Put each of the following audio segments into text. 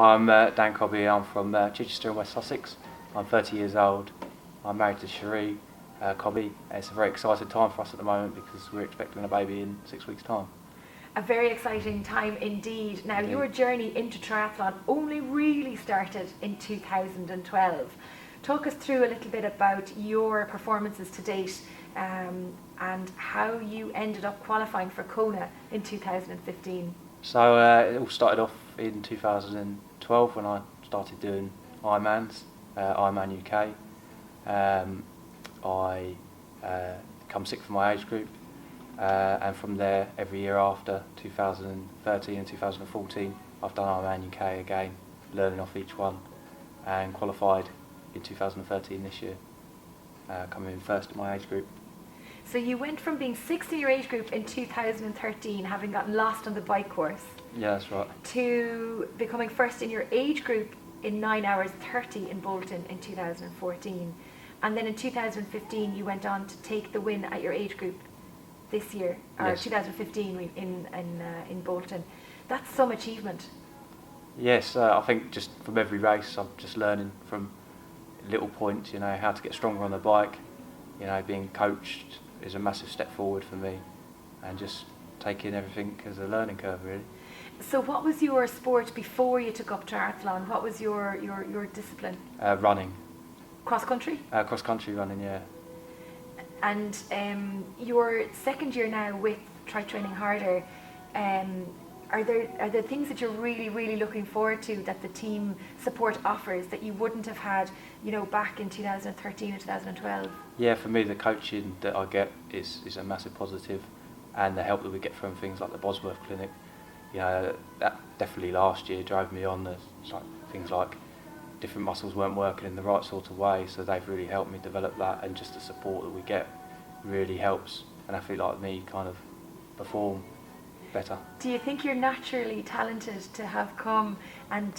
I'm Dan Cobby. I'm from Chichester in West Sussex. I'm 30 years old. I'm married to Cherie Cobby. It's a very exciting time for us at the moment because we're expecting a baby in 6 weeks' time. A very exciting time indeed. Now, your journey into triathlon only really started in 2012. Talk us through a little bit about your performances to date and how you ended up qualifying for Kona in 2015. So it all started off in 2012 when I started doing Ironmans, Ironman UK. I become sick for my age group, and from there every year after 2013 and 2014 I've done Ironman UK again, learning off each one, and qualified in 2013 this year, coming in first in my age group. So you went from being sixth in your age group in 2013, having gotten lost on the bike course. Yeah, that's right. To becoming first in your age group in 9 hours 30 in Bolton in 2014. And then in 2015 you went on to take the win at your age group this year, or yes. 2015 in Bolton. That's some achievement. Yes, I think just from every race I'm just learning from little points, how to get stronger on the bike. Being coached is a massive step forward for me, and just taking everything as a learning curve, really. So what was your sport before you took up triathlon? What was your discipline? Running. Cross country? Cross country running, yeah. And your second year now with Try Training Harder, are there things that you're really looking forward to that the team support offers that you wouldn't have had, back in 2013 or 2012? Yeah, for me the coaching that I get is a massive positive, and the help that we get from things like the Bosworth Clinic. That definitely last year drove me on. There's things like different muscles weren't working in the right sort of way, so they've really helped me develop that, and just the support that we get really helps an athlete like me kind of perform better. Do you think you're naturally talented to have come and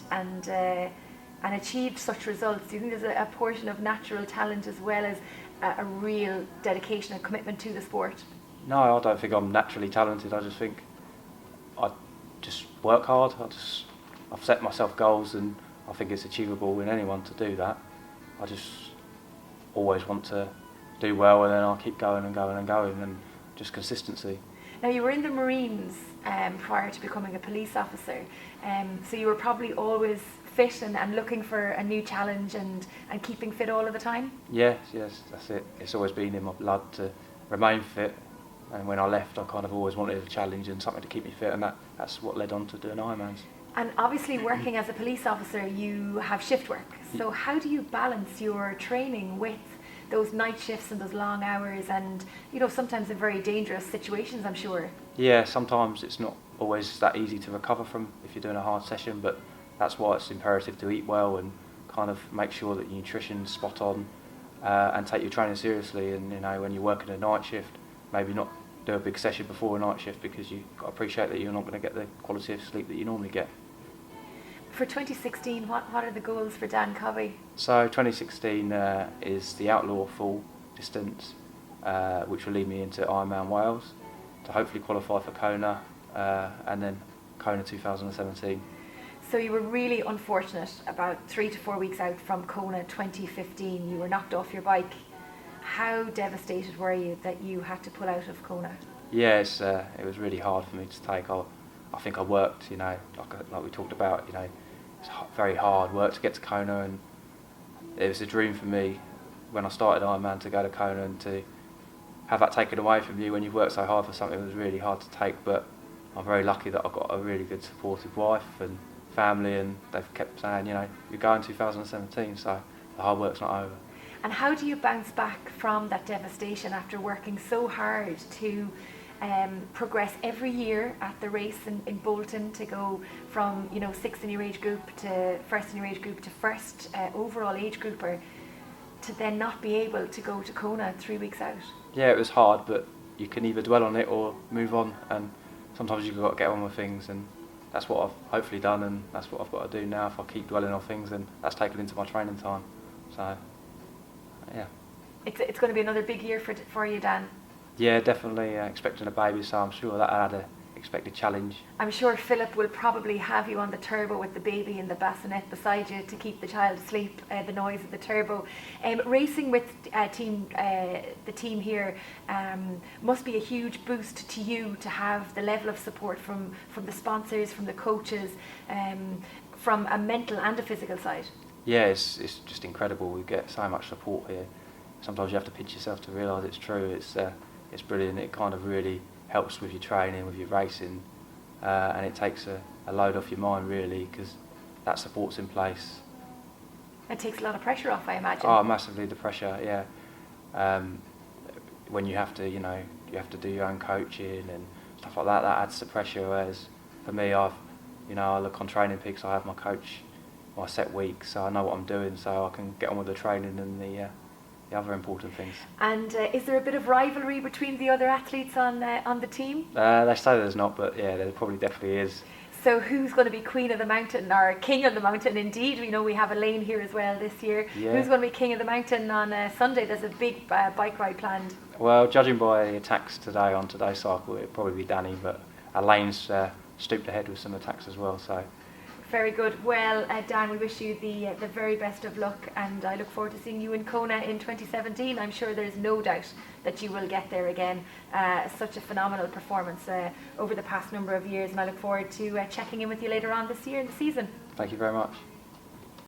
achieved such results? Do you think there's a portion of natural talent as well as a real dedication and commitment to the sport? No, I don't think I'm naturally talented. I just think I just work hard. I've set myself goals, and I think it's achievable in anyone to do that. I just always want to do well, and then I'll keep going and going and going, and just consistency. Now, you were in the Marines prior to becoming a police officer, so you were probably always fit and looking for a new challenge and keeping fit all of the time? Yes, that's it. It's always been in my blood to remain fit, and when I left I kind of always wanted a challenge and something to keep me fit, and that's what led on to doing Ironmans. And obviously working as a police officer you have shift work, so how do you balance your training with those night shifts and those long hours and sometimes in very dangerous situations, I'm sure? Yeah, sometimes it's not always that easy to recover from if you're doing a hard session, but that's why it's imperative to eat well and kind of make sure that your nutrition's spot on, and take your training seriously. And when you're working a night shift, maybe not do a big session before a night shift, because you've got to appreciate that you're not going to get the quality of sleep that you normally get. For 2016, what are the goals for Dan Cobby? So 2016 is the Outlaw full distance, which will lead me into Ironman Wales to hopefully qualify for Kona, and then Kona 2017. So you were really unfortunate about 3 to 4 weeks out from Kona 2015. You were knocked off your bike. How devastated were you that you had to pull out of Kona? Yes, it was really hard for me to take. I think I worked, like we talked about, it's very hard work to get to Kona, and it was a dream for me when I started Ironman to go to Kona, and to have that taken away from you when you've worked so hard for something was really hard to take. But I'm very lucky that I've got a really good supportive wife and family, and they've kept saying, you're going 2017, so the hard work's not over. And how do you bounce back from that devastation after working so hard to progress every year at the race in Bolton, to go from sixth in your age group to first in your age group to first overall age grouper, to then not be able to go to Kona 3 weeks out? Yeah, it was hard, but you can either dwell on it or move on, and sometimes you've got to get on with things, and that's what I've hopefully done, and that's what I've got to do now. If I keep dwelling on things, then that's taken into my training time. So, yeah. It's going to be another big year for you, Dan. Yeah, definitely expecting a baby, so I'm sure that had an expected challenge. I'm sure Philip will probably have you on the turbo with the baby in the bassinet beside you to keep the child asleep, the noise of the turbo. Racing with the team here must be a huge boost to you to have the level of support from the sponsors, from the coaches, from a mental and a physical side. Yeah, it's just incredible. We get so much support here. Sometimes you have to pinch yourself to realise it's true. It's brilliant. It kind of really helps with your training, with your racing, and it takes a load off your mind really, because that support's in place. It takes a lot of pressure off, I imagine. Oh, massively, the pressure, yeah. When you have to, you have to do your own coaching and stuff like that, that adds to pressure. Whereas for me, I look on Training Peaks, I have my coach, my set weeks, so I know what I'm doing, so I can get on with the training and the other important things. And is there a bit of rivalry between the other athletes on the team? They say there's not, but yeah, there probably definitely is. So who's going to be Queen of the Mountain, or King of the Mountain? Indeed, we know we have Elaine here as well this year. Yeah. Who's going to be King of the Mountain on Sunday? There's a big bike ride planned. Well, judging by the attacks today on today's cycle, it'd probably be Danny, but Elaine's stooped ahead with some attacks as well. So. Very good. Well, Dan, we wish you the very best of luck, and I look forward to seeing you in Kona in 2017. I'm sure there's no doubt that you will get there again. Such a phenomenal performance over the past number of years, and I look forward to checking in with you later on this year in the season. Thank you very much.